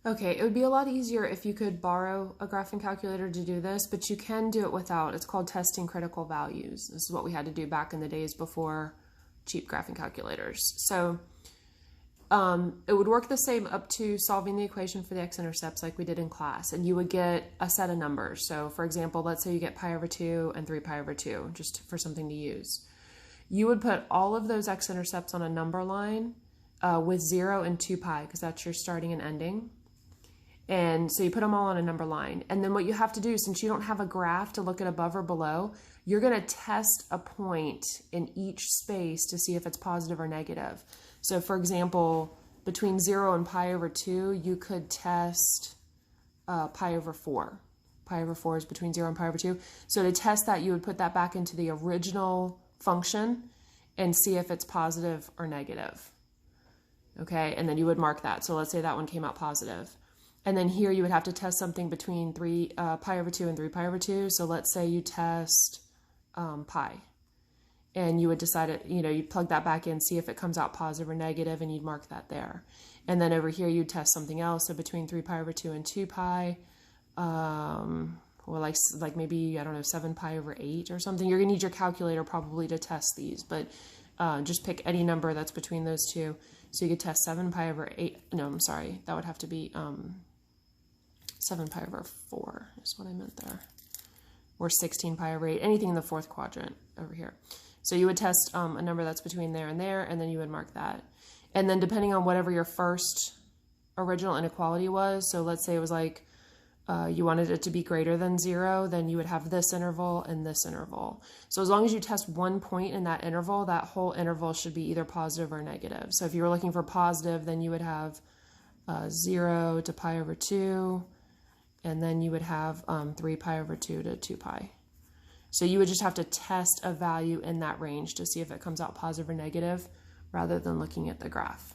Okay, it would be a lot easier if you could borrow a graphing calculator to do this, but you can do it without. It's called testing critical values. This is what we had to do back in the days before cheap graphing calculators. So it would work the same up to solving the equation for the x-intercepts like we did in class, and you would get a set of numbers. So for example, let's say you get pi over 2 and 3 pi over 2, just for something to use. You would put all of those x-intercepts on a number line with 0 and 2 pi, because that's your starting and ending. And so you put them all on a number line. And then what you have to do, since you don't have a graph to look at above or below, you're going to test a point in each space to see if it's positive or negative. So for example, between 0 and pi over 2, you could test pi over 4. Pi over 4 is between 0 and pi over 2. So to test that, you would put that back into the original function and see if it's positive or negative. Okay, and then you would mark that. So let's say that one came out positive. And then here you would have to test something between pi over 2 and 3 pi over 2. So let's say you test pi. And you would decide it, you plug that back in, see if it comes out positive or negative, and you'd mark that there. And then over here you'd test something else. So between 3 pi over 2 and 2 pi, or like maybe, I don't know, 7 pi over 8 or something. You're going to need your calculator probably to test these, but just pick any number that's between those two. So you could test 7 pi over 8. No, I'm sorry. That would have to be 7 pi over 4 is what I meant there. Or 16 pi over 8. Anything in the fourth quadrant over here. So you would test a number that's between there, and then you would mark that. And then depending on whatever your first original inequality was, so let's say it was like you wanted it to be greater than 0, then you would have this interval and this interval. So as long as you test one point in that interval, that whole interval should be either positive or negative. So if you were looking for positive, then you would have 0 to pi over 2, and then you would have 3 pi over 2 to 2 pi. So you would just have to test a value in that range to see if it comes out positive or negative rather than looking at the graph.